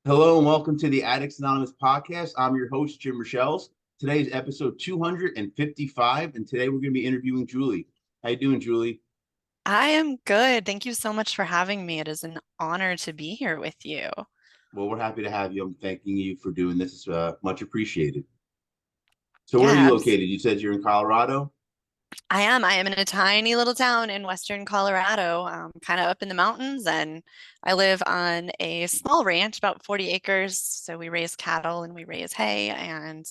Hello and welcome to the Addicts Anonymous podcast. I'm your host, Jim Rochelles. Today is episode 255, and today we're going to be interviewing Julie. How you doing, Julie? I am good. Thank you so much for having me. It is an honor to be here with you. Well, we're happy to have you. I'm thanking you for doing this. Much appreciated. So where are you Yeah, located? You said you're in Colorado? I am. I am in a tiny little town in western Colorado, kind of up in the mountains, and I live on a small ranch, about 40 acres. So we raise cattle and we raise hay, and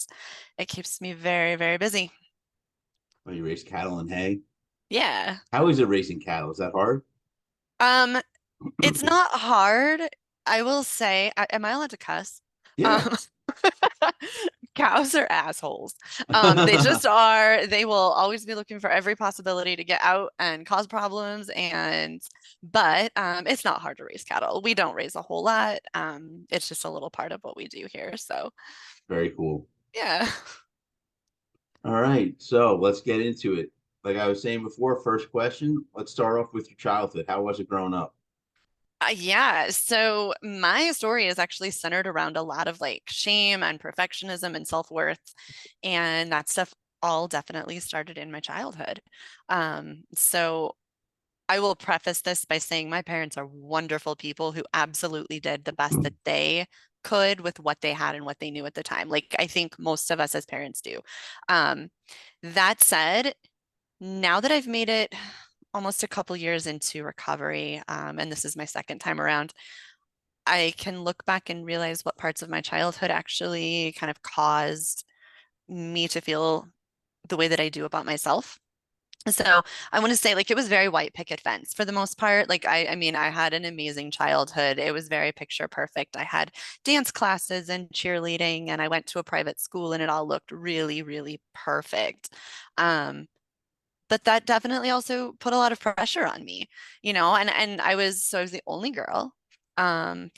it keeps me very, very busy. Oh, you raise cattle and hay? Yeah. How is it raising cattle? Is that hard? Um, it's not hard. I will say, am I allowed to cuss? Um, Yeah. Cows are assholes. They just are. They will always be looking for every possibility to get out and cause problems. But it's not hard to raise cattle. We don't raise a whole lot. It's just a little part of what we do here. So Very cool. yeah. All right. So let's get into it. Like I was saying before, first question, let's start off with your childhood. How was it growing up? Yeah, so my story is actually centered around a lot of like shame and perfectionism and self-worth, and that stuff all definitely started in my childhood. So I will preface this by saying my parents are wonderful people who absolutely did the best that they could with what they had and what they knew at the time. Like I think most of us as parents do. Um, that said, now that I've made it almost a couple years into recovery, and this is my second time around, I can look back and realize what parts of my childhood actually kind of caused me to feel the way that I do about myself. So I want to say like it was very white picket fence for the most part. Like I mean, I had an amazing childhood. It was very picture perfect. I had dance classes and cheerleading, and I went to a private school and it all looked really, really perfect. Um, but that definitely also put a lot of pressure on me, and I was the only girl and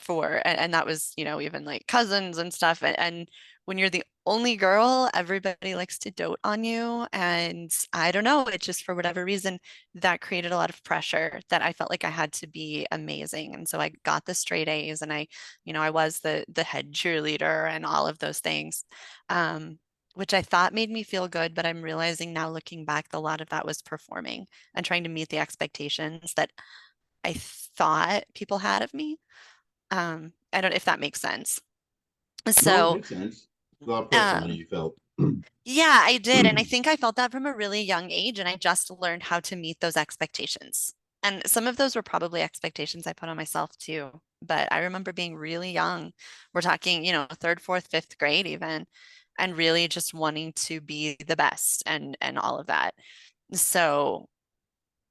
that was, even like cousins and stuff. And when you're the only girl, everybody likes to dote on you. And I don't know, it just for whatever reason that created a lot of pressure that I felt like I had to be amazing. And so I got the straight A's and I was the head cheerleader and all of those things. Um, which I thought made me feel good, but I'm realizing now looking back, a lot of that was performing and trying to meet the expectations that I thought people had of me. I don't know if that makes sense. No, it So, makes sense. A lot of pressure on you, um, you felt. yeah, I did. And I think I felt that from a really young age, and I just learned how to meet those expectations. And some of those were probably expectations I put on myself too. But I remember being really young. We're talking, third, fourth, fifth grade even, and really just wanting to be the best and all of that. So,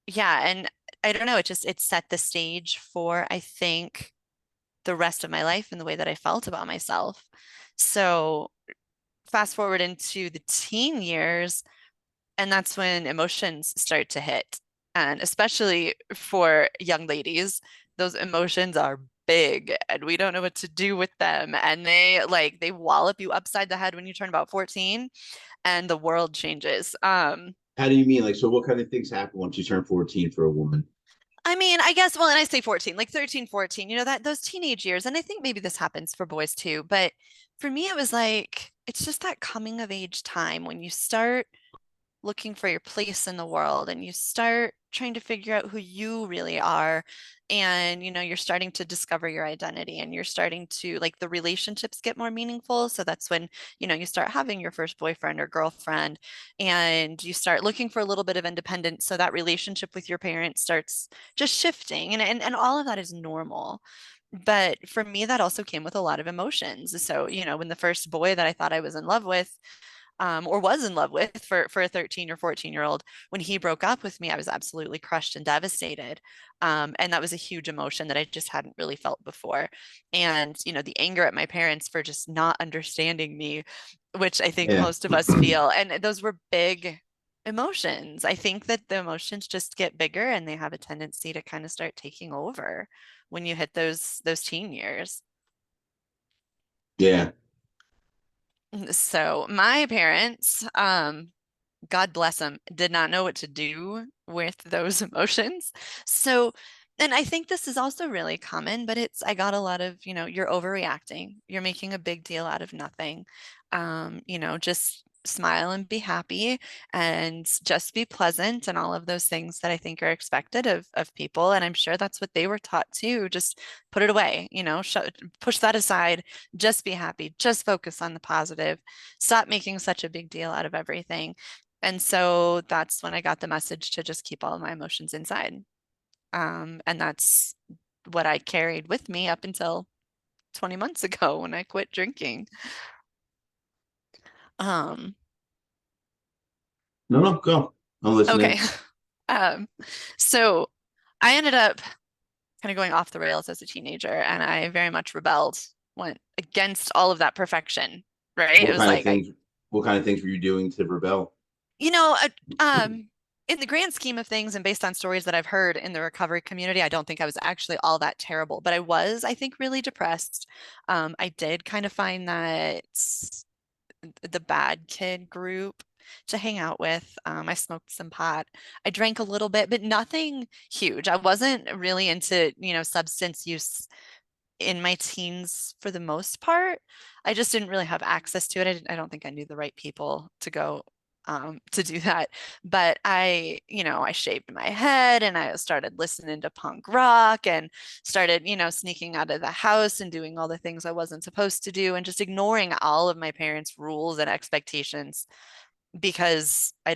yeah, and I don't know, it set the stage for I think the rest of my life and the way that I felt about myself. So, fast forward into the teen years, and that's when emotions start to hit. And especially for young ladies, those emotions are big and we don't know what to do with them. And they wallop you upside the head when you turn about 14 and the world changes. How do you mean? Like, so what kind of things happen once you turn 14 for a woman? I mean, I guess, well, and I say 14, like 13, 14, that those teenage years. And I think maybe this happens for boys too. But for me, it was like, it's just that coming of age time when you start looking for your place in the world and you start trying to figure out who you really are. And, you're starting to discover your identity and you're starting to like the relationships get more meaningful. So that's when, you start having your first boyfriend or girlfriend and you start looking for a little bit of independence. So that relationship with your parents starts just shifting. And all of that is normal. But for me, that also came with a lot of emotions. So, when the first boy that I thought I was in love with or was in love with for a 13 or 14-year-old, when he broke up with me, I was absolutely crushed and devastated. And that was a huge emotion that I just hadn't really felt before. And, the anger at my parents for just not understanding me, which I think Yeah. most of us feel. And those were big emotions. I think that the emotions just get bigger and they have a tendency to kind of start taking over when you hit those teen years. Yeah. So my parents, God bless them, did not know what to do with those emotions. So And I think this is also really common, but I got a lot of, you're overreacting. You're making a big deal out of nothing. Just smile and be happy and just be pleasant and all of those things that I think are expected of people. And I'm sure that's what they were taught too. Just put it away, push that aside, just be happy, just focus on the positive, stop making such a big deal out of everything. And so that's when I got the message to just keep all of my emotions inside. And that's what I carried with me up until 20 months ago when I quit drinking. Um, No, no, go. I'm listening. okay. Um, so I ended up kind of going off the rails as a teenager, and I very much rebelled, went against all of that perfection, right? It What was kind of like things? What kind of things were you doing to rebel? you know, uh, um, in the grand scheme of things and based on stories that I've heard in the recovery community, I don't think I was actually all that terrible, but I think, really depressed. I did kind of find that the bad kid group to hang out with. I smoked some pot. I drank a little bit, but nothing huge. I wasn't really into, substance use in my teens for the most part. I just didn't really have access to it. I don't think I knew the right people to go to do that. But I shaved my head and I started listening to punk rock and started, sneaking out of the house and doing all the things I wasn't supposed to do and just ignoring all of my parents' rules and expectations because I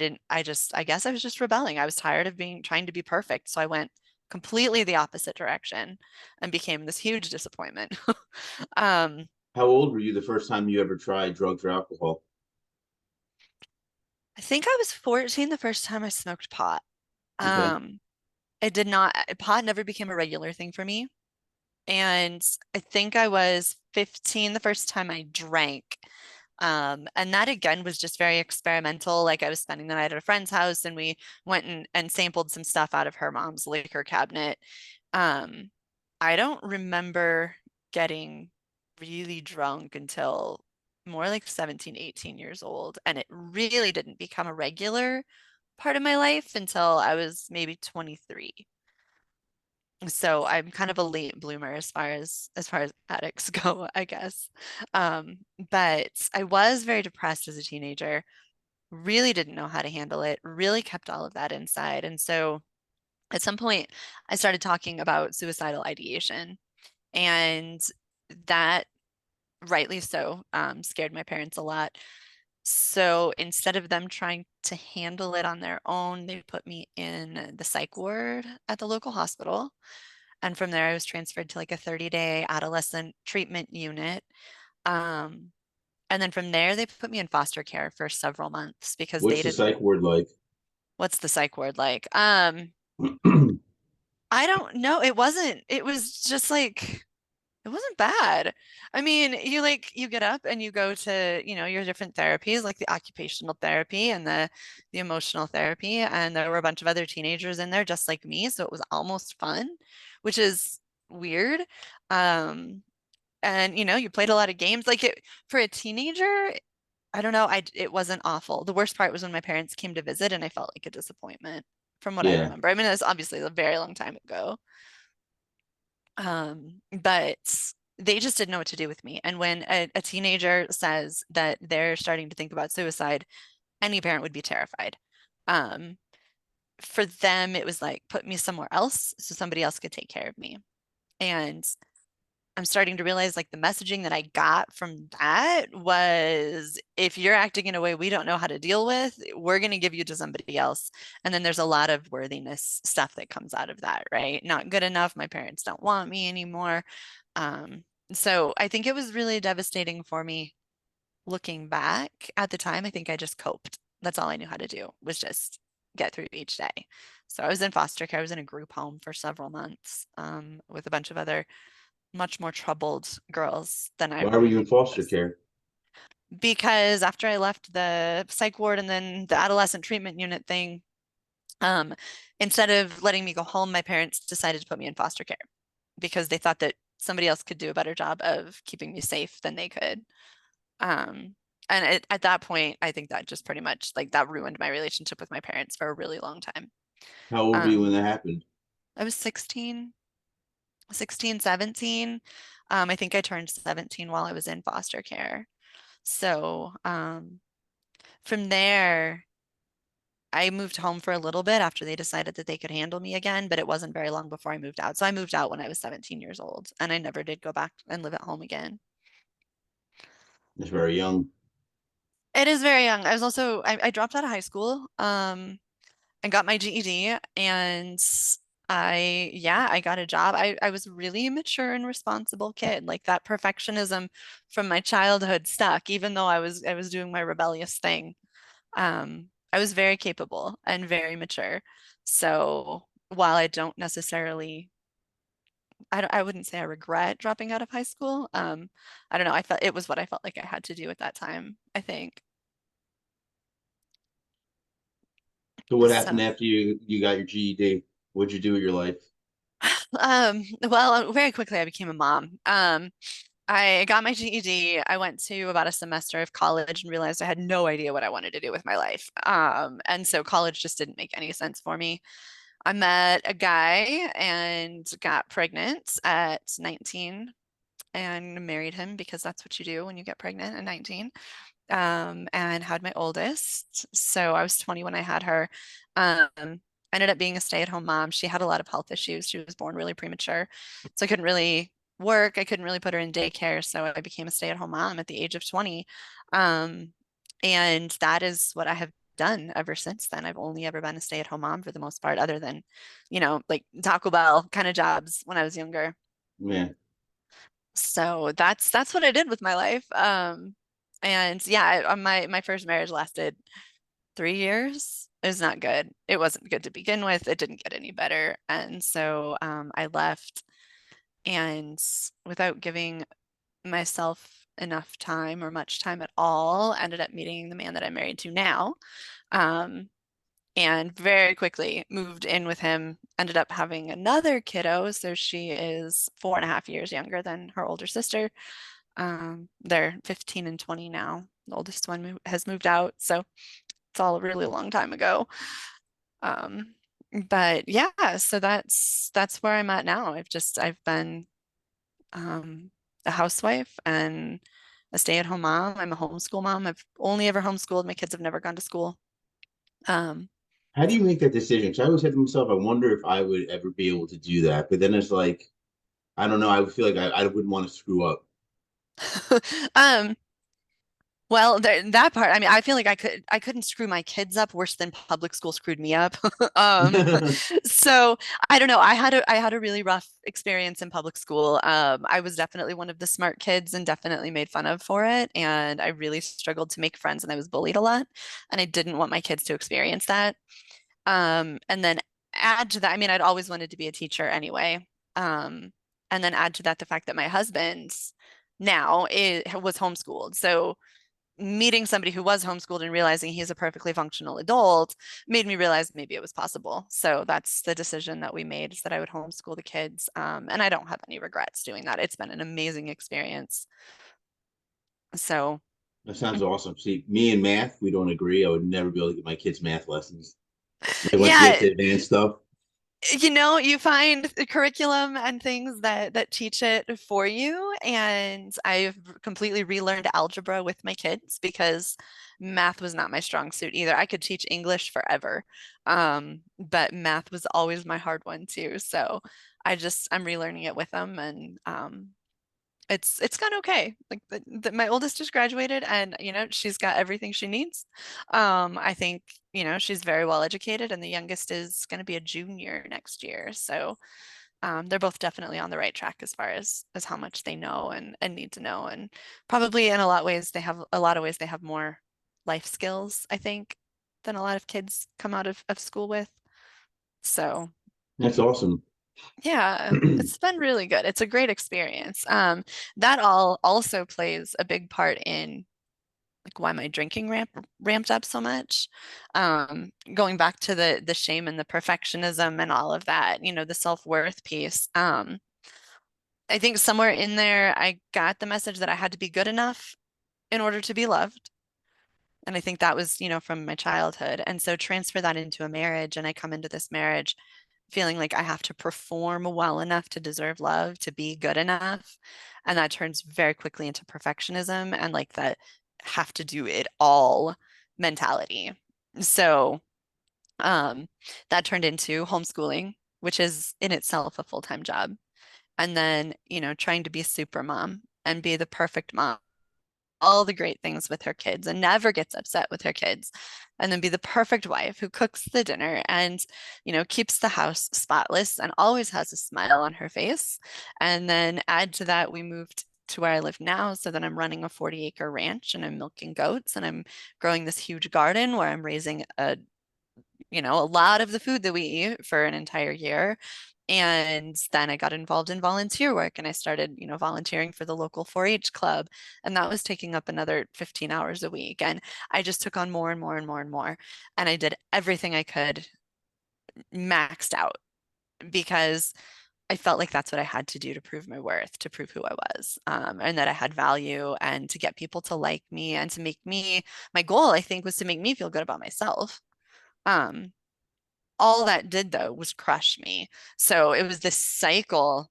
guess I was just rebelling. I was tired of trying to be perfect. So I went completely the opposite direction and became this huge disappointment. um, How old were you the first time you ever tried drugs or alcohol? I think I was 14 the first time I smoked pot. Okay. Um, it did not, pot never became a regular thing for me. And I think I was 15 the first time I drank. And that again was just very experimental. Like I was spending the night at a friend's house and we went and sampled some stuff out of her mom's liquor cabinet. Um, I don't remember getting really drunk until more like 17, 18 years old. And it really didn't become a regular part of my life until I was maybe 23. So I'm kind of a late bloomer as far as addicts go, I guess. Um, but I was very depressed as a teenager, really didn't know how to handle it, really kept all of that inside. And so at some point I started talking about suicidal ideation, and that, rightly so, scared my parents a lot. So instead of them trying to handle it on their own, they put me in the psych ward at the local hospital. And from there, I was transferred to like a 30-day adolescent treatment unit. Um, and then from there, they put me in foster care for several months because they What's the didn't. psych ward like? What's the psych ward like? I don't know. It was just like, it wasn't bad. I mean, you get up and you go to, your different therapies, like the occupational therapy and the emotional therapy. And there were a bunch of other teenagers in there just like me. So it was almost fun, which is weird. Um, and you played a lot of games. Like it for a teenager, I don't know, it wasn't awful. The worst part was when my parents came to visit and I felt like a disappointment from what I Yeah. remember. I mean, it was obviously a very long time ago. But they just didn't know what to do with me. And when a teenager says that they're starting to think about suicide, any parent would be terrified. Um, for them, it was like, put me somewhere else so somebody else could take care of me. And I'm starting to realize like the messaging that I got from that was, if you're acting in a way we don't know how to deal with, we're going to give you to somebody else. And then there's a lot of worthiness stuff that comes out of that, right? Not good enough. My parents don't want me anymore. Um, so I think it was really devastating for me looking back. At the time, I think I just coped. That's all I knew how to do, was just get through each day. So I was in foster care. I was in a group home for several months, with a bunch of other much more troubled girls than I Why were you in foster was. care? Because after I left the psych ward and then the adolescent treatment unit thing, um, instead of letting me go home, my parents decided to put me in foster care because they thought that somebody else could do a better job of keeping me safe than they could. Um, and at that point, I think that just pretty much like that ruined my relationship with my parents for a really long time. How old were you Um, when that happened? I was 16. 16, 17. I think I turned 17 while I was in foster care. So from there, I moved home for a little bit after they decided that they could handle me again, but it wasn't very long before I moved out. So I moved out when I was 17 years old, and I never did go back and live at home again. It's very young. It is very young. I was also I dropped out of high school, and got my GED, and I got a job. I was a really mature and responsible kid. Like that perfectionism from my childhood stuck, even though I was doing my rebellious thing. I was very capable and very mature. So while I don't necessarily, I wouldn't say I regret dropping out of high school. I don't know. I felt it was what I felt like I had to do at that time, I think. So what So, happened after you got your GED? What'd you do with your life? well, very quickly I became a mom. I got my GED. I went to about a semester of college and realized I had no idea what I wanted to do with my life. And so college just didn't make any sense for me. I met a guy and got pregnant at 19 and married him because that's what you do when you get pregnant at 19. And had my oldest. So I was 20 when I had her. Ended up being a stay-at-home mom. She had a lot of health issues. She was born really premature. So I couldn't really work. I couldn't really put her in daycare. So I became a stay-at-home mom at the age of 20. Um, and that is what I have done ever since then. I've only ever been a stay-at-home mom for the most part, other than, like Taco Bell kind of jobs when I was younger. Man, So that's what I did with my life. And yeah, my first marriage lasted 3 years. It was not good. It wasn't good to begin with. It didn't get any better. And so I left, and without giving myself enough time or much time at all, ended up meeting the man that I'm married to now. Um, and very quickly moved in with him, ended up having another kiddo. So she is 4.5 years younger than her older sister. They're 15 and 20 now. The oldest one has moved out. So it's all a really long time ago. Um, but yeah, so that's where I'm at now. I've been um, a housewife and a stay-at-home mom. I'm a homeschool mom. I've only ever homeschooled. My kids have never gone to school. Um, how do you make that decision? Because I always said to myself, I wonder if I would ever be able to do that. But then it's like, I don't know. I would feel like I wouldn't want to screw up. um, Well, that part, I mean, I feel like I couldn't screw my kids up worse than public school screwed me up. Um, so I don't know. I had a really rough experience in public school. I was definitely one of the smart kids and definitely made fun of for it. And I really struggled to make friends and I was bullied a lot. And I didn't want my kids to experience that. And then add to that, I mean, I'd always wanted to be a teacher anyway. Um, and then add to that the fact that my husband now was homeschooled. So meeting somebody who was homeschooled and realizing he's a perfectly functional adult made me realize maybe it was possible. So that's the decision that we made, is that I would homeschool the kids. And I don't have any regrets doing that. It's been an amazing experience. So That sounds awesome. See, me and math, we don't agree. I would never be able to get my kids math lessons. Like once you get yeah, to advanced stuff, you find the curriculum and things that teach it for you. And I've completely relearned algebra with my kids because math was not my strong suit either. I could teach English forever, but math was always my hard one too. So I'm relearning it with them, and it's gone okay. Like my oldest just graduated, and she's got everything she needs. I think she's very well educated, and the youngest is going to be a junior next year. So they're both definitely on the right track as far as how much they know and need to know, and probably in a lot of ways they have more life skills, I think, than a lot of kids come out of school with. So that's awesome. yeah, it's been really good. It's a great experience. That all also plays a big part in like why my drinking ramped up so much. Going back to the shame and the perfectionism and all of that, the self-worth piece. I think somewhere in there I got the message that I had to be good enough in order to be loved. And I think that was, from my childhood. And so transfer that into a marriage, and I come into this marriage feeling like I have to perform well enough to deserve love, to be good enough. And that turns very quickly into perfectionism and like that have to do it all mentality. So um, that turned into homeschooling, which is in itself a full-time job. And then, trying to be a super mom and be the perfect mom, all the great things with her kids and never gets upset with her kids. And then be the perfect wife who cooks the dinner and, keeps the house spotless and always has a smile on her face. And then add to that, we moved to where I live now. So then I'm running a 40-acre ranch and I'm milking goats and I'm growing this huge garden where I'm raising a lot of the food that we eat for an entire year. And then I got involved in volunteer work and I started, volunteering for the local 4-H club. And that was taking up another 15 hours a week. And I just took on more and more and more and more. And I did everything I could maxed out because I felt like that's what I had to do to prove my worth, to prove who I was, and that I had value and to get people to like me and to make me, my goal, I think, was to make me feel good about myself. Um, all that did though was crush me. So it was this cycle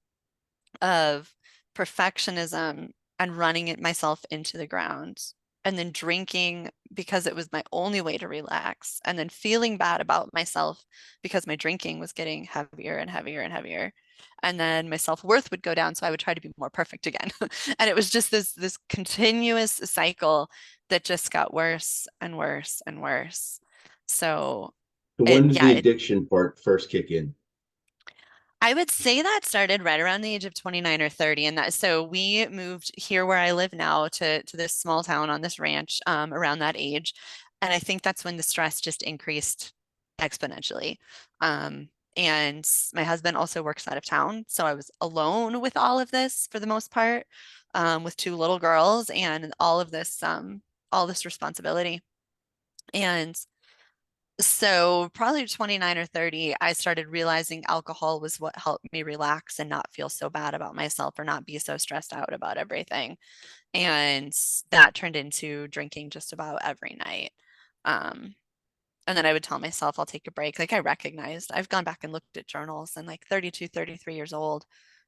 of perfectionism and running it myself into the ground and then drinking because it was my only way to relax and then feeling bad about myself because my drinking was getting heavier and heavier and heavier and then my self-worth would go down so I would try to be more perfect again and it was just this continuous cycle that just got worse and worse and worse. So So it when did yeah the it addiction part first kick in? I would say that started right around the age of 29 or 30. And that so we moved here where I live now to this small town on this ranch around that age. And I think that's when the stress just increased exponentially. Um, and my husband also works out of town. So I was alone with all of this for the most part, with two little girls and all this responsibility. And so probably 29 or 30, I started realizing alcohol was what helped me relax and not feel so bad about myself or not be so stressed out about everything. And that turned into drinking just about every night. Um, and then I would tell myself I'll take a break. Like I recognized I've gone back and looked at journals and like 32, 33 years old.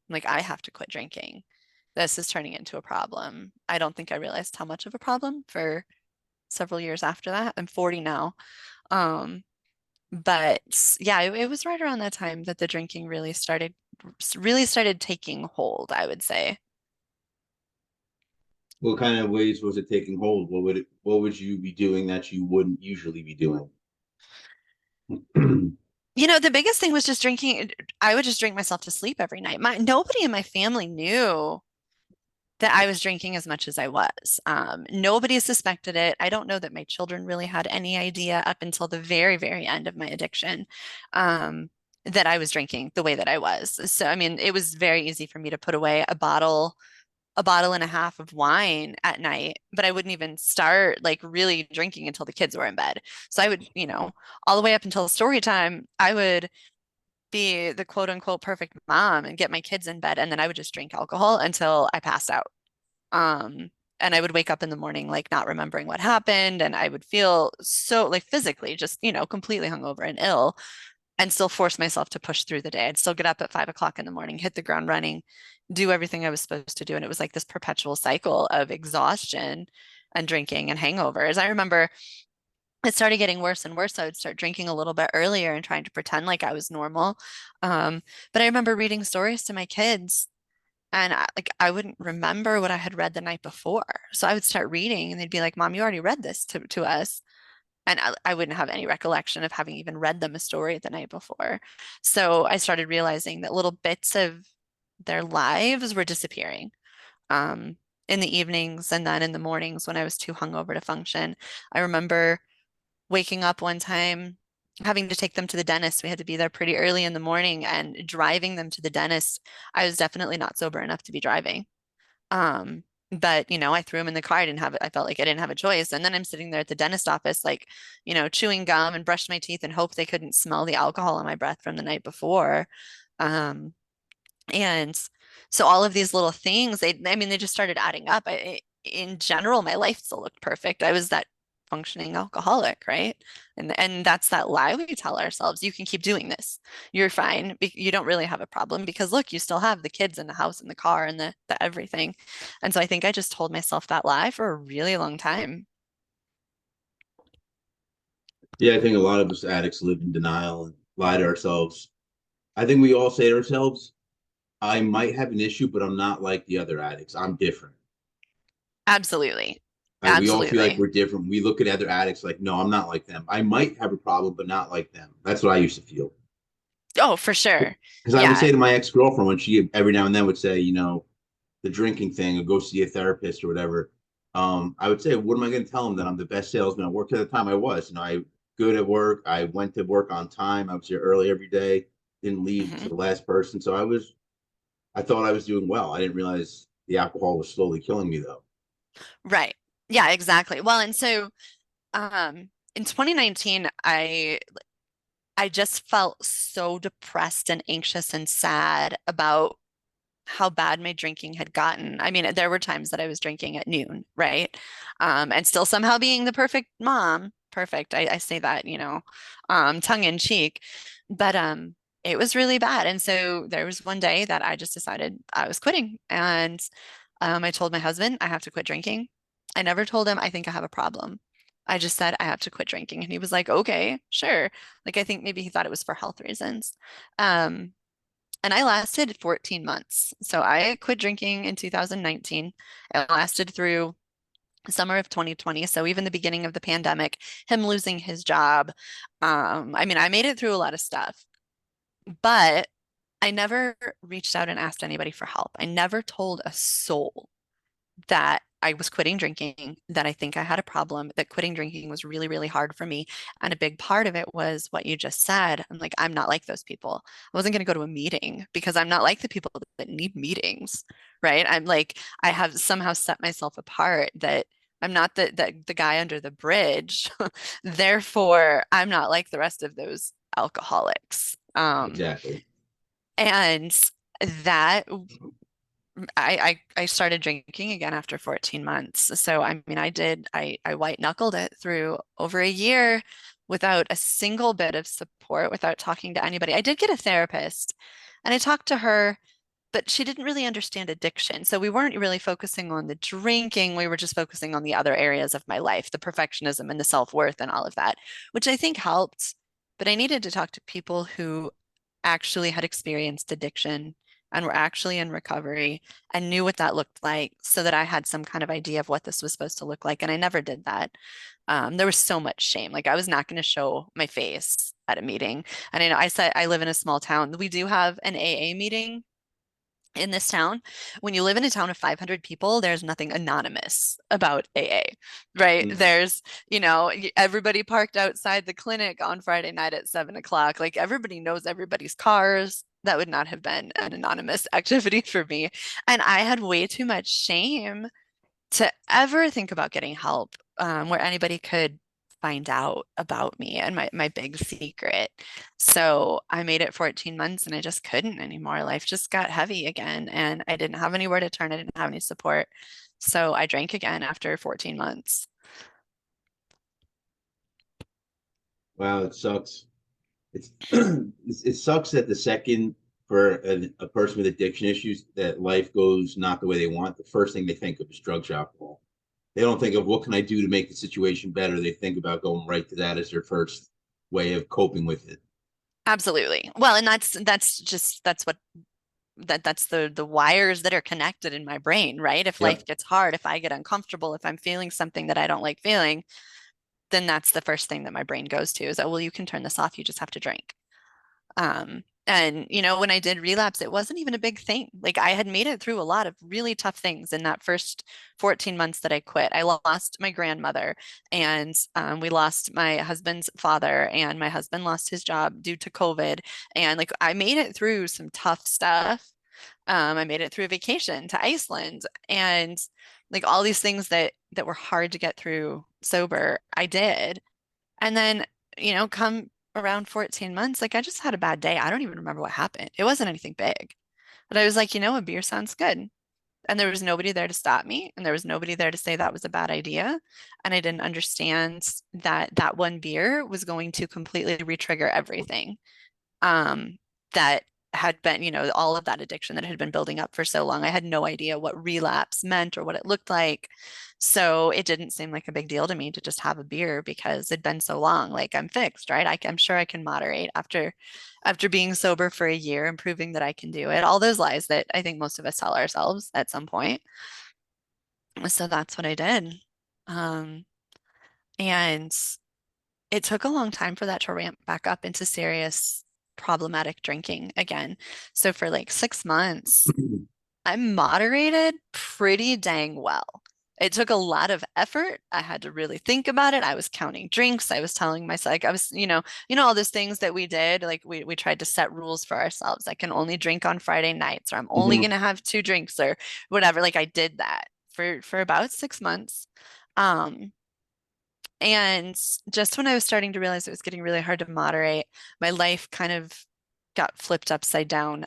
I'm like, I have to quit drinking. This is turning into a problem. I don't think I realized how much of a problem for several years after that. I'm 40 now. Um, but yeah, it was right around that time that the drinking really started taking hold, I would say. What kind of ways was it taking hold? What would you be doing that you wouldn't usually be doing? The biggest thing was just drinking. I would just drink myself to sleep every night. Nobody in my family knew that I was drinking as much as I was. Nobody suspected it. I don't know that my children really had any idea up until the very, very end of my addiction, that I was drinking the way that I was. So, I mean, it was very easy for me to put away a bottle and a half of wine at night, but I wouldn't even start like really drinking until the kids were in bed. So I would, all the way up until story time, I would be the quote unquote perfect mom and get my kids in bed. And then I would just drink alcohol until I passed out. And I would wake up in the morning like not remembering what happened. And I would feel so like physically just, completely hungover and ill and still force myself to push through the day. I'd still get up at 5 o'clock in the morning, hit the ground running, do everything I was supposed to do. And it was like this perpetual cycle of exhaustion and drinking and hangovers. I remember it started getting worse and worse. I would start drinking a little bit earlier and trying to pretend like I was normal. Um, but I remember reading stories to my kids and I wouldn't remember what I had read the night before. So I would start reading and they'd be like, Mom, you already read this to us. And I wouldn't have any recollection of having even read them a story the night before. So I started realizing that little bits of their lives were disappearing um, in the evenings and then in the mornings when I was too hungover to function. I remember waking up one time, having to take them to the dentist. We had to be there pretty early in the morning and driving them to the dentist. I was definitely not sober enough to be driving. But I threw him in the car. I felt like I didn't have a choice. And then I'm sitting there at the dentist office, like, chewing gum and brushed my teeth and hope they couldn't smell the alcohol on my breath from the night before. Um, and so all of these little things, I mean, they just started adding up. In general, my life still looked perfect. I was that functioning alcoholic, right? And that's that lie we tell ourselves. You can keep doing this. You're fine. You don't really have a problem because look, you still have the kids in the house and the car and the everything. And so I think I just told myself that lie for a really long time. Yeah, I think a lot of us addicts live in denial and lie to ourselves. I think we all say to ourselves, I might have an issue, but I'm not like the other addicts. I'm different. Absolutely. Like we all feel like Absolutely. we're different. We look at other addicts like, no, I'm not like them. I might have a problem, but not like them. That's what I used to feel. Oh, for sure. Because I would Yeah. say to my ex-girlfriend when she every now and then would say, the drinking thing or go see a therapist or whatever, I would say, what am I going to tell them that I'm the best salesman at work? At the time I was, I good at work. I went to work on time. I was here early every day, didn't leave to Hmm. the last person. So I thought I was doing well. I didn't realize the alcohol was slowly killing me though. Right. Yeah, exactly. Well, and so in 2019, I just felt so depressed and anxious and sad about how bad my drinking had gotten. I mean, there were times that I was drinking at noon, right? And still somehow being the perfect mom. Perfect. I say that, tongue in cheek. But it was really bad. And so there was one day that I just decided I was quitting. And I told my husband I have to quit drinking. I never told him I think I have a problem. I just said I have to quit drinking. And he was like, okay, sure. Like I think maybe he thought it was for health reasons. Um, and I lasted 14 months. So I quit drinking in 2019. It lasted through summer of 2020. So even the beginning of the pandemic, him losing his job. I mean, I made it through a lot of stuff, but I never reached out and asked anybody for help. I never told a soul that I was quitting drinking, that I think I had a problem, that quitting drinking was really, really hard for me. And a big part of it was what you just said. I'm like, I'm not like those people. I wasn't going to go to a meeting because I'm not like the people that need meetings, right? I'm like, I have somehow set myself apart that I'm not the guy under the bridge. Therefore, I'm not like the rest of those alcoholics. Exactly. And that I started drinking again after 14 months. So I mean, I white knuckled it through over a year without a single bit of support, without talking to anybody. I did get a therapist and I talked to her, but she didn't really understand addiction. So we weren't really focusing on the drinking. We were just focusing on the other areas of my life, the perfectionism and the self-worth and all of that, which I think helped. But I needed to talk to people who actually had experienced addiction and were actually in recovery and knew what that looked like so that I had some kind of idea of what this was supposed to look like. And I never did that. There was so much shame. Like I was not going to show my face at a meeting. And I know I said I live in a small town. We do have an AA meeting in this town. When you live in a town of 500 people, there's nothing anonymous about AA, right? Mhm. There's, everybody parked outside the clinic on Friday night at 7 o'clock. Like everybody knows everybody's cars. That would not have been an anonymous activity for me. And I had way too much shame to ever think about getting help where anybody could find out about me and my big secret. So I made it 14 months and I just couldn't anymore. Life just got heavy again and I didn't have anywhere to turn. I didn't have any support. So I drank again after 14 months. Wow, it sucks. It's it sucks that the second for a person with addiction issues that life goes not the way they want, the first thing they think of is drugs or alcohol. They don't think of what can I do to make the situation better. They think about going right to that as their first way of coping with it. Absolutely. Well, and that's the wires that are connected in my brain, right? If life Yep. gets hard, if I get uncomfortable, if I'm feeling something that I don't like feeling, then that's the first thing that my brain goes to is, oh, well, you can turn this off. You just have to drink. And when I did relapse, it wasn't even a big thing. Like I had made it through a lot of really tough things in that first 14 months that I quit. I lost my grandmother, and we lost my husband's father, and my husband lost his job due to COVID. And like I made it through some tough stuff. I made it through a vacation to Iceland, and like all these things that were hard to get through sober, I did. And then, come around 14 months, like I just had a bad day. I don't even remember what happened. It wasn't anything big. But I was like, a beer sounds good. And there was nobody there to stop me, and there was nobody there to say that was a bad idea. And I didn't understand that that one beer was going to completely re-trigger everything um, that had been, all of that addiction that had been building up for so long. I had no idea what relapse meant or what it looked like. So it didn't seem like a big deal to me to just have a beer because it'd been so long. Like I'm fixed, right? I'm sure I can moderate after being sober for a year and proving that I can do it. All those lies that I think most of us tell ourselves at some point. So that's what I did. Um, and it took a long time for that to ramp back up into serious problematic drinking again. So for like 6 months, I moderated pretty dang well. It took a lot of effort. I had to really think about it. I was counting drinks. I was telling myself, like, I was, all those things that we did. Like we tried to set rules for ourselves. I can only drink on Friday nights, or I'm only Mhm. gonna have 2 drinks, or whatever. Like I did that for about 6 months. Um, and just when I was starting to realize it was getting really hard to moderate, my life kind of got flipped upside down.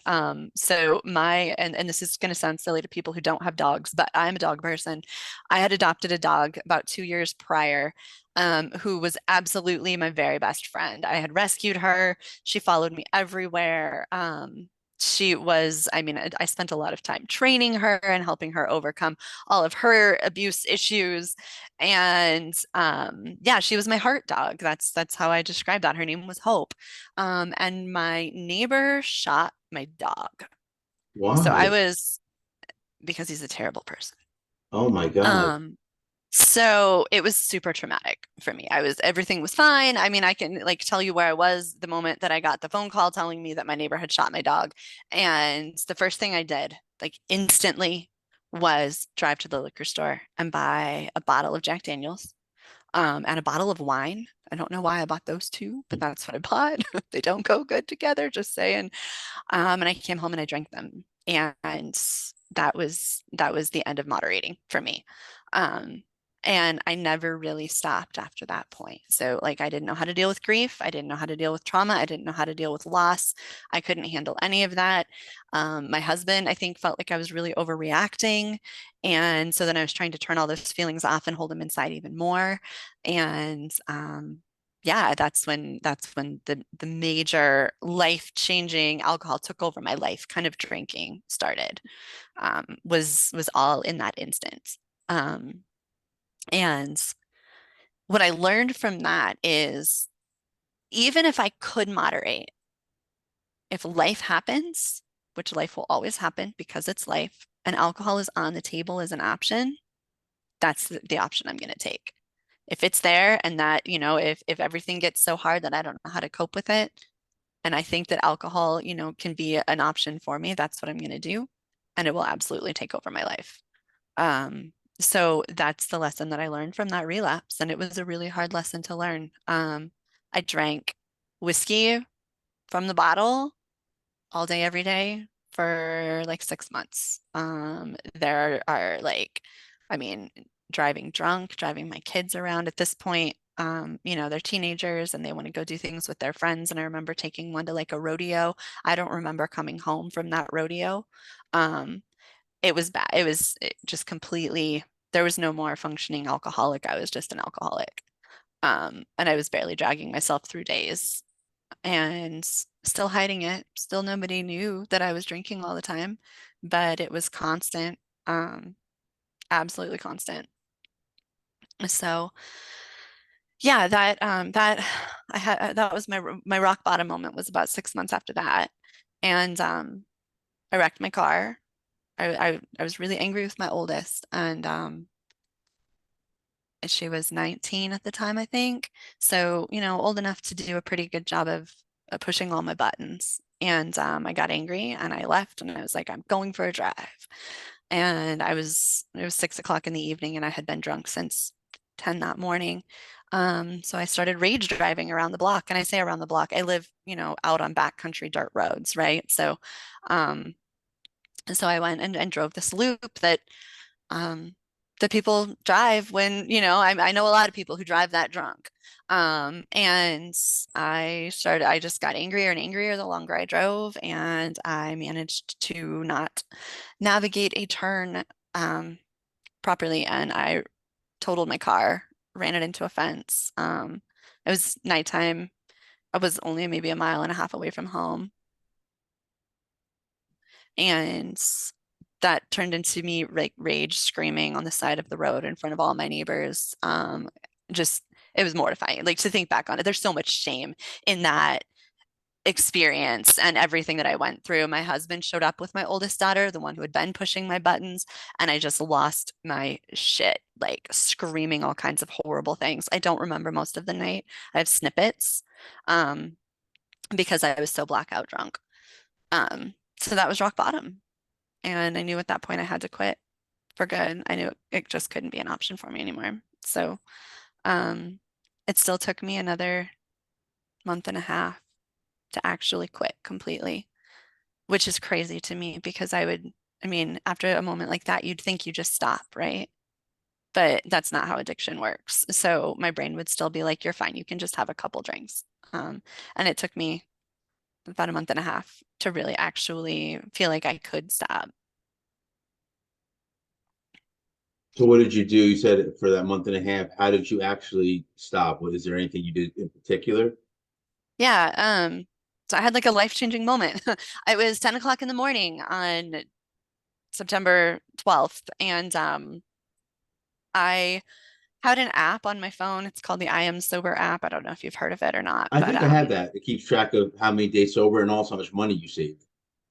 So and this is going to sound silly to people who don't have dogs, but I'm a dog person. I had adopted a dog about 2 years prior, who was absolutely my very best friend. I had rescued her. She followed me everywhere. She was, I mean, I spent a lot of time training her and helping her overcome all of her abuse issues. And yeah, she was my heart dog. That's how I described that. Her name was Hope. And my neighbor shot my dog. So I Why? was because he's a terrible person. Oh my God. Um, so it was super traumatic for me. Everything was fine. I mean, I can like tell you where I was the moment that I got the phone call telling me that my neighbor had shot my dog. And the first thing I did, like instantly, was drive to the liquor store and buy a bottle of Jack Daniels, and a bottle of wine. I don't know why I bought those two, but that's what I bought. They don't go good together, just saying. And I came home and I drank them. And that was the end of moderating for me. Um, and I never really stopped after that point. So like I didn't know how to deal with grief. I didn't know how to deal with trauma. I didn't know how to deal with loss. I couldn't handle any of that. My husband, I think, felt like I was really overreacting. And so then I was trying to turn all those feelings off and hold them inside even more. And yeah, that's when the major life-changing alcohol took over my life, kind of drinking started. Was all in that instant. Um, and what I learned from that is even if I could moderate, if life happens, which life will always happen because it's life, and alcohol is on the table as an option, that's the option I'm going to take. If it's there and that, if everything gets so hard that I don't know how to cope with it, and I think that alcohol, can be an option for me, that's what I'm going to do. And it will absolutely take over my life. So that's the lesson that I learned from that relapse. And it was a really hard lesson to learn. I drank whiskey from the bottle all day, every day for like 6 months. There are like, I mean, driving drunk, driving my kids around at this point. They're teenagers and they want to go do things with their friends. And I remember taking one to like a rodeo. I don't remember coming home from that rodeo. Um, it was bad. It just completely, there was no more functioning alcoholic. I was just an alcoholic. And I was barely dragging myself through days and still hiding it. Still nobody knew that I was drinking all the time, but it was constant, absolutely constant. So yeah, that I had that was my rock bottom moment was about 6 months after that. And I wrecked my car. I was really angry with my oldest, and she was 19 at the time, I think. So, old enough to do a pretty good job of pushing all my buttons. And I got angry and I left and I was like, I'm going for a drive. And it was 6 o'clock in the evening and I had been drunk since 10 that morning. So I started rage driving around the block. And I say around the block, I live, out on backcountry dirt roads, right? Um, so I went and drove this loop um, that people drive when, I know a lot of people who drive that drunk. And I just got angrier and angrier the longer I drove, and I managed to not navigate a turn properly, and I totaled my car, ran it into a fence. It was nighttime. I was only maybe a mile and a half away from home, and that turned into me like rage screaming on the side of the road in front of all my neighbors. Just it was mortifying. Like to think back on it, there's so much shame in that experience and everything that I went through. My husband showed up with my oldest daughter, the one who had been pushing my buttons, and I just lost my shit, like screaming all kinds of horrible things. I don't remember most of the night. I have snippets, um, because I was so blackout drunk. So that was rock bottom. And I knew at that point I had to quit for good. I knew it just couldn't be an option for me anymore. So, um, it still took me another month and a half to actually quit completely, which is crazy to me because I mean, after a moment like that, you'd think you just stop, right? But that's not how addiction works. So my brain would still be like, you're fine. You can just have a couple drinks. And it took me about a month and a half to really actually feel like I could stop. So what did you do? You said for that month and a half, how did you actually stop? Is there anything you did in particular? Yeah. So I had like a life-changing moment. It was 10 o'clock in the morning on September 12th, and I had an app on my phone. It's called the I Am Sober app. I don't know if you've heard of it or not, I but think I have that. It keeps track of how many days sober and also how much money you saved.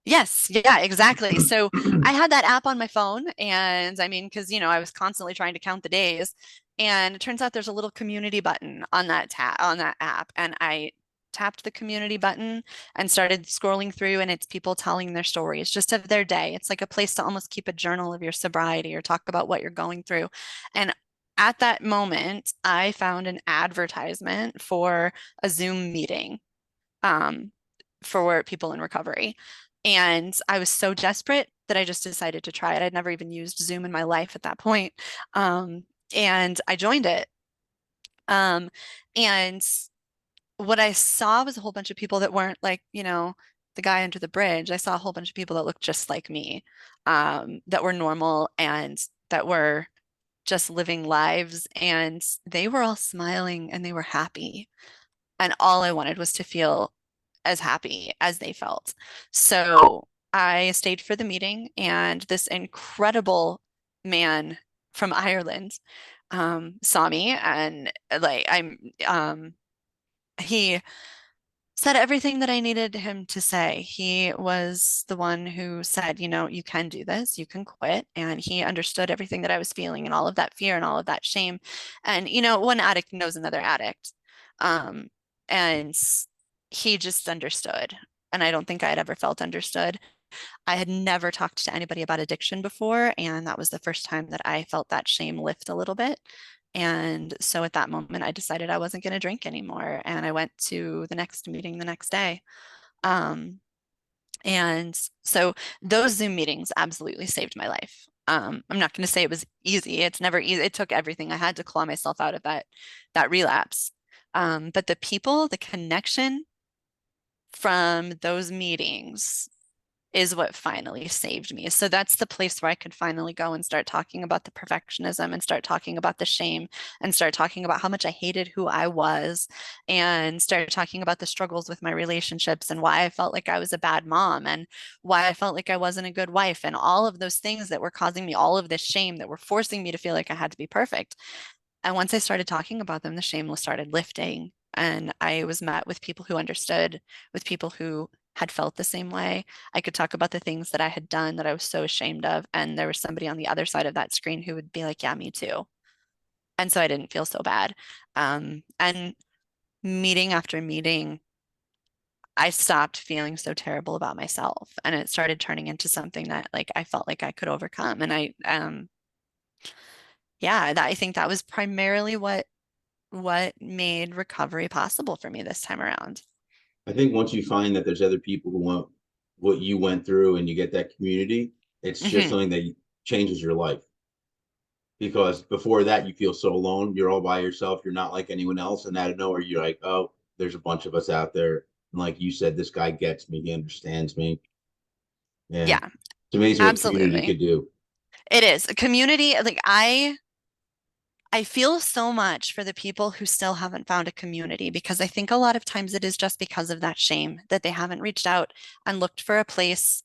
yes, yeah, exactly. So I had that app on my phone, and I mean, because I was constantly trying to count the days, and it turns out there's a little community button on that app, and I tapped the community button and started scrolling through, and it's people telling their stories just of their day. It's like a place to almost keep a journal of your sobriety or talk about what you're going through. And at that moment, I found an advertisement for a Zoom meeting. Um, for people in recovery. And I was so desperate that I just decided to try it. I'd never even used Zoom in my life at that point. Um, and I joined it. Um, and what I saw was a whole bunch of people that weren't like, the guy under the bridge. I saw a whole bunch of people that looked just like me, that were normal and that were just living lives. And they were all smiling and they were happy. And all I wanted was to feel as happy as they felt. So I stayed for the meeting, and this incredible man from Ireland saw me, and he said everything that I needed him to say. He was the one who said, you can do this, you can quit. And he understood everything that I was feeling and all of that fear and all of that shame. And, one addict knows another addict. Um, and he just understood. And I don't think I had ever felt understood. I had never talked to anybody about addiction before, and that was the first time that I felt that shame lift a little bit. And so at that moment, I decided I wasn't going to drink anymore. And I went to the next meeting the next day. Um, and so those Zoom meetings absolutely saved my life. I'm not going to say it was easy. It's never easy. It took everything I had to claw myself out of that relapse. But the people, the connection from those meetings is what finally saved me. So that's the place where I could finally go and start talking about the perfectionism and start talking about the shame and start talking about how much I hated who I was and start talking about the struggles with my relationships and why I felt like I was a bad mom and why I felt like I wasn't a good wife and all of those things that were causing me all of this shame that were forcing me to feel like I had to be perfect. And once I started talking about them, the shame started lifting. And I was met with people who understood, with people who had felt the same way. I could talk about the things that I had done that I was so ashamed of. And there was somebody on the other side of that screen who would be like, yeah, me too. And so I didn't feel so bad. And meeting after meeting, I stopped feeling so terrible about myself. And it started turning into something that like I felt like I could overcome. And yeah, I think that was primarily what made recovery possible for me this time around. I think once you find that there's other people who want what you went through and you get that community, it's just Hmm. something that changes your life. because before that you feel so alone. You're all by yourself. You're not like anyone else, and out of nowhere you're like, oh, there's a bunch of us out there. And like you said, this guy gets me. He understands me. Yeah, Yeah, it's amazing what community absolutely. could do. It is a community. Like I feel so much for the people who still haven't found a community because I think a lot of times it is just because of that shame that they haven't reached out and looked for a place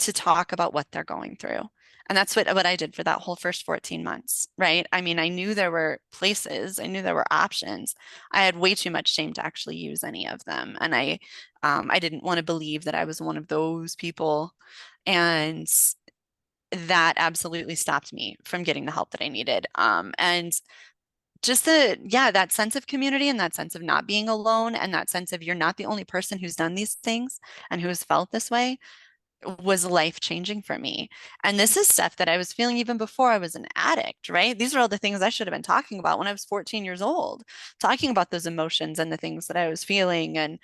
to talk about what they're going through. And that's what I did for that whole first 14 months, right? I mean, I knew there were places, I knew there were options. I had way too much shame to actually use any of them. And I didn't want to believe that I was one of those people. And that absolutely stopped me from getting the help that I needed. And just yeah, that sense of community and that sense of not being alone and that sense of you're not the only person who's done these things and who has felt this way was life changing for me. And this is stuff that I was feeling even before I was an addict, right? These are all the things I should have been talking about when I was 14 years old, talking about those emotions and the things that I was feeling. And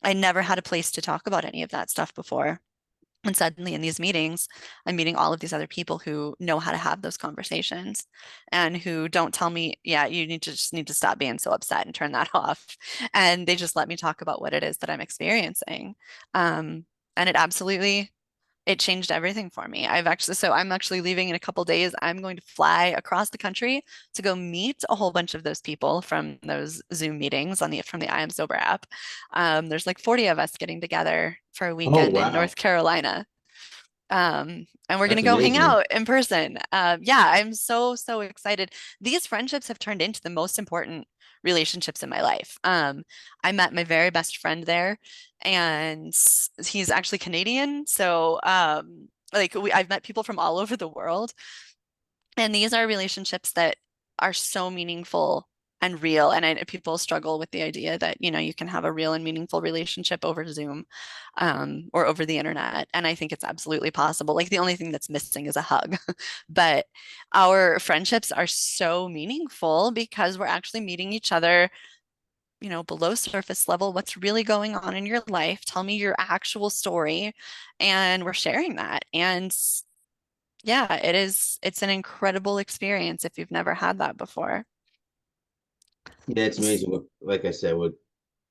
I never had a place to talk about any of that stuff before. And suddenly in these meetings, I'm meeting all of these other people who know how to have those conversations and who don't tell me, yeah, you need to stop being so upset and turn that off. And they just let me talk about what it is that I'm experiencing. And it changed everything for me. I'm actually leaving in a couple days. I'm going to fly across the country to go meet a whole bunch of those people from those Zoom meetings from the I Am Sober app. There's like 40 of us getting together for a Oh weekend in wow, North Carolina. And we're going that's to go hang amazing. out in person. Yeah, I'm so excited. These friendships have turned into the most important relationships in my life. I met my very best friend there, and he's actually Canadian. So, I've met people from all over the world, and these are relationships that are so meaningful and real. And people struggle with the idea that, you can have a real and meaningful relationship over Zoom, or over the internet. And I think it's absolutely possible. Like the only thing that's missing is a hug. But our friendships are so meaningful because we're actually meeting each other, below surface level. What's really going on in your life? Tell me your actual story. And we're sharing that. And yeah, it's an incredible experience if you've never had that before. Yeah, it's amazing. Like I said, with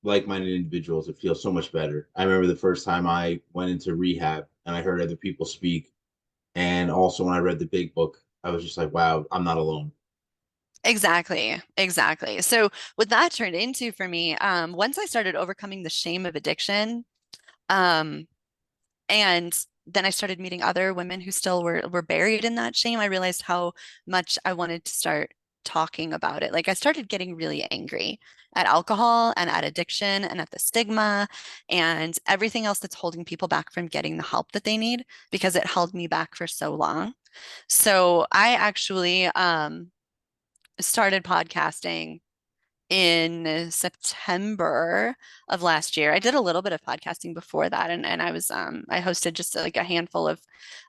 like-minded individuals, it feels so much better. I remember the first time I went into rehab and I heard other people speak, and also when I read the big book, I was just like, wow, I'm not alone. Exactly, exactly. So what that turned into for me, once I started overcoming the shame of addiction, um, and then I started meeting other women who still were buried in that shame. I realized how much I wanted to start talking about it. Like I started getting really angry at alcohol and at addiction and at the stigma and everything else that's holding people back from getting the help that they need because it held me back for so long. So I actually started podcasting in September of last year. I did a little bit of podcasting before that, and I hosted just like a handful of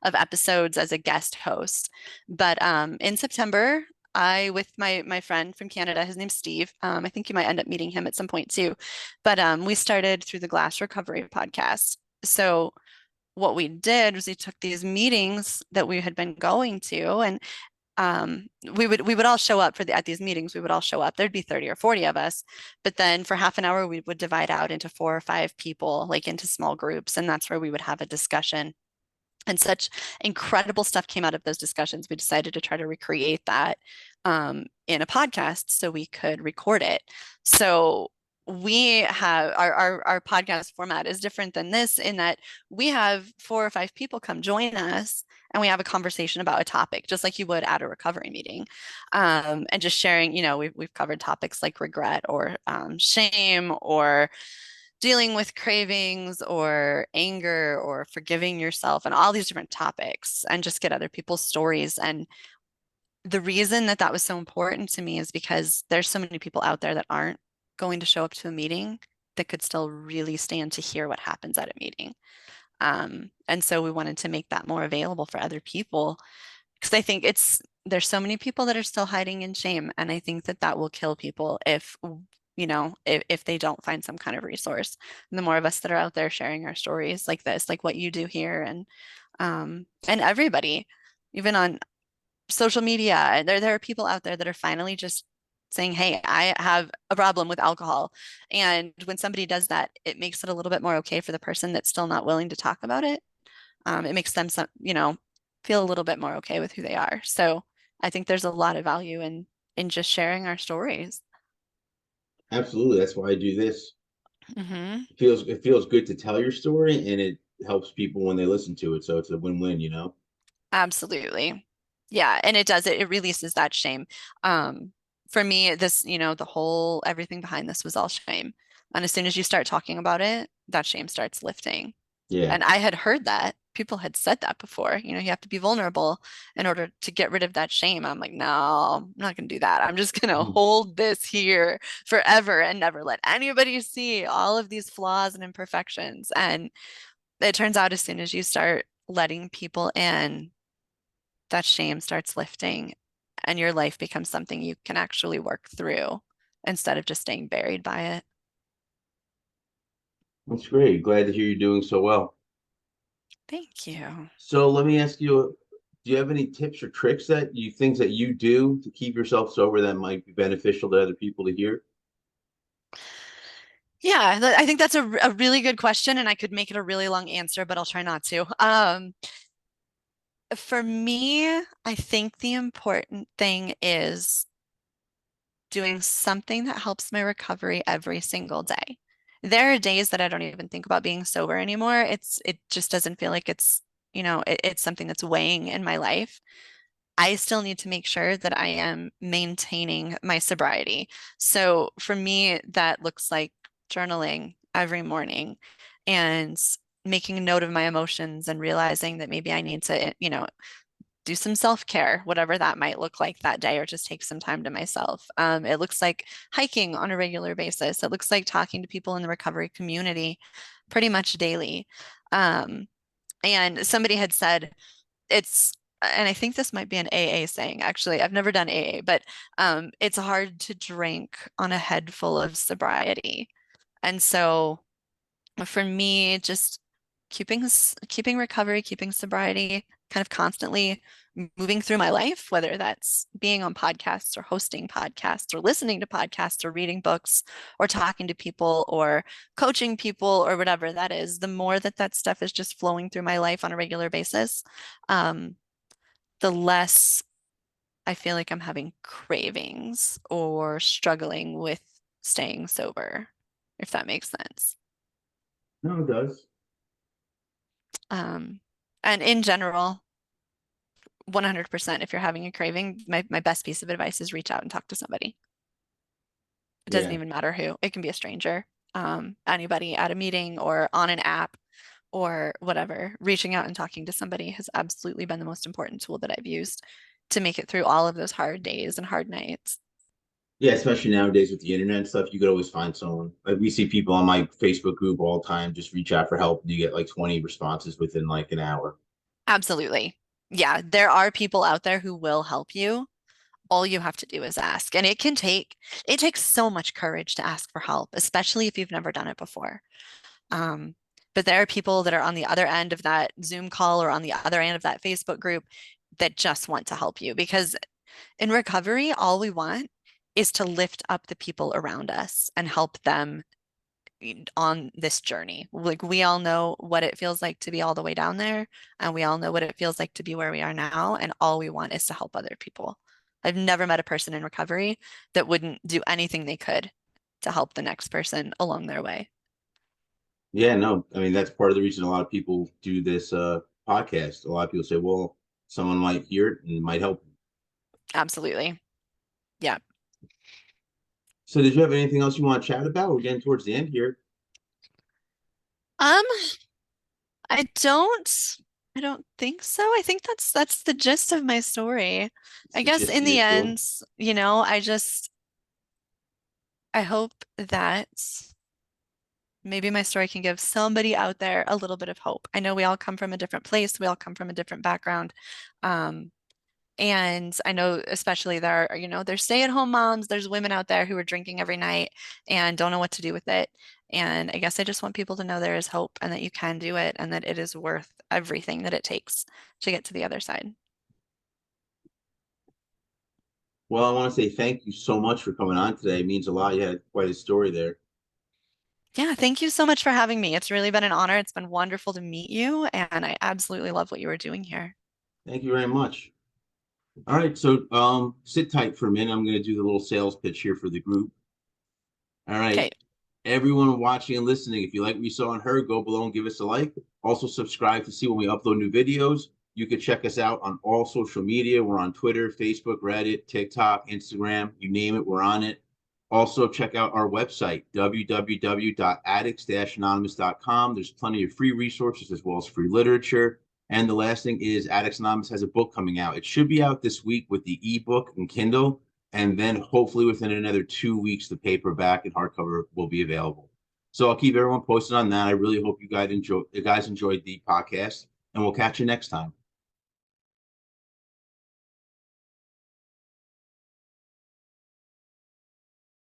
episodes as a guest host. But in September, I with my friend from Canada, his name's Steve. I think you might end up meeting him at some point too. But we started through the Glass Recovery podcast. So what we did was we took these meetings that we had been going to, and we would all show up at these meetings. We would all show up. There'd be 30 or 40 of us, but then for half an hour we would divide out into 4 or 5 people, like into small groups, and that's where we would have a discussion. And such incredible stuff came out of those discussions. We decided to try to recreate that in a podcast so we could record it. So we have our podcast format is different than this in that we have 4 or 5 people come join us and we have a conversation about a topic, just like you would at a recovery meeting. And just sharing, we've covered topics like regret or shame or dealing with cravings or anger or forgiving yourself and all these different topics and just get other people's stories. And the reason that that was so important to me is because there's so many people out there that aren't going to show up to a meeting that could still really stand to hear what happens at a meeting. And so we wanted to make that more available for other people because I think there's so many people that are still hiding in shame, and I think that that will kill people if they don't find some kind of resource. And the more of us that are out there sharing our stories like this, like what you do here, and everybody, even on social media. There are people out there that are finally just saying, "Hey, I have a problem with alcohol." And when somebody does that, it makes it a little bit more okay for the person that's still not willing to talk about it. It makes them feel a little bit more okay with who they are. So I think there's a lot of value in just sharing our stories. Absolutely. That's why I do this. Hmm. It feels good to tell your story, and it helps people when they listen to it. So it's a win-win, Absolutely. Yeah, and it does it releases that shame. Um, for me, the whole everything behind this was all shame. And as soon as you start talking about it, that shame starts lifting. Yeah. And I had heard that. People had said that before. You have to be vulnerable in order to get rid of that shame. I'm like, no, I'm not going to do that. I'm just going to hold this here forever and never let anybody see all of these flaws and imperfections. And it turns out as soon as you start letting people in, that shame starts lifting and your life becomes something you can actually work through instead of just staying buried by it. That's great. Glad to hear you're doing so well. Thank you. So let me ask you, do you have any tips or tricks things that you do to keep yourself sober that might be beneficial to other people to hear? Yeah, I think that's a really good question, and I could make it a really long answer, but I'll try not to. For me, I think the important thing is doing something that helps my recovery every single day. There are days that I don't even think about being sober anymore. It just doesn't feel like it's something that's weighing in my life. I still need to make sure that I am maintaining my sobriety. So for me, that looks like journaling every morning and making a note of my emotions and realizing that maybe I need to, do some self-care, whatever that might look like that day, or just take some time to myself. It looks like hiking on a regular basis. It looks like talking to people in the recovery community pretty much daily. Um, and somebody had said it's, and I think this might be an AA saying, actually. I've never done AA, but it's hard to drink on a head full of sobriety. And so for me, just keeping recovery, keeping sobriety, kind of constantly moving through my life, whether that's being on podcasts or hosting podcasts or listening to podcasts or reading books or talking to people or coaching people or whatever that is, the more that that stuff is just flowing through my life on a regular basis, um, the less I feel like I'm having cravings or struggling with staying sober, if that makes sense. No, it does. Um, and in general, 100%, if you're having a craving, my best piece of advice is reach out and talk to somebody. It doesn't Yeah. even matter who. It can be a stranger, anybody at a meeting or on an app or whatever. Reaching out and talking to somebody has absolutely been the most important tool that I've used to make it through all of those hard days and hard nights. Yeah, especially nowadays with the internet and stuff, you could always find someone. Like we see people on my Facebook group all the time, just reach out for help and you get like 20 responses within like an hour. Absolutely. Yeah, there are people out there who will help you. All you have to do is ask. And it takes so much courage to ask for help, especially if you've never done it before. Um, but there are people that are on the other end of that Zoom call or on the other end of that Facebook group that just want to help you because in recovery, all we want is to lift up the people around us and help them on this journey. Like we all know what it feels like to be all the way down there, and we all know what it feels like to be where we are now, and all we want is to help other people. I've never met a person in recovery that wouldn't do anything they could to help the next person along their way. Yeah, no, I mean that's part of the reason a lot of people do this podcast. A lot of people say, well, someone might hear it and it might help. Absolutely. Yeah. So did you have anything else you want to chat about? We're getting towards the end here. Um, I don't I don't think so. I think that's the gist of my story. It's I the guess gist in of your the story. end, I hope that maybe my story can give somebody out there a little bit of hope. I know we all come from a different place, we all come from a different background. Um, and I know especially there's stay-at-home moms, there's women out there who are drinking every night and don't know what to do with it. And I guess I just want people to know there is hope and that you can do it and that it is worth everything that it takes to get to the other side. Well, I want to say thank you so much for coming on today. It means a lot. You had quite a story there. Yeah, thank you so much for having me. It's really been an honor. It's been wonderful to meet you, and I absolutely love what you were doing here. Thank you very much. All right, so sit tight for a minute. I'm going to do the little sales pitch here for the group. All right, Okay. everyone watching and listening, if you like what you saw on her, go below and give us a like. Also, subscribe to see when we upload new videos. You can check us out on all social media. We're on Twitter, Facebook, Reddit, TikTok, Instagram, you name it, we're on it. Also, check out our website, www.addicts-anonymous.com. There's plenty of free resources as well as free literature. And the last thing is Addicts Anonymous has a book coming out. It should be out this week with the ebook and Kindle. And then hopefully within another 2 weeks, the paperback and hardcover will be available. So I'll keep everyone posted on that. I really hope you guys enjoyed the podcast, and we'll catch you next time.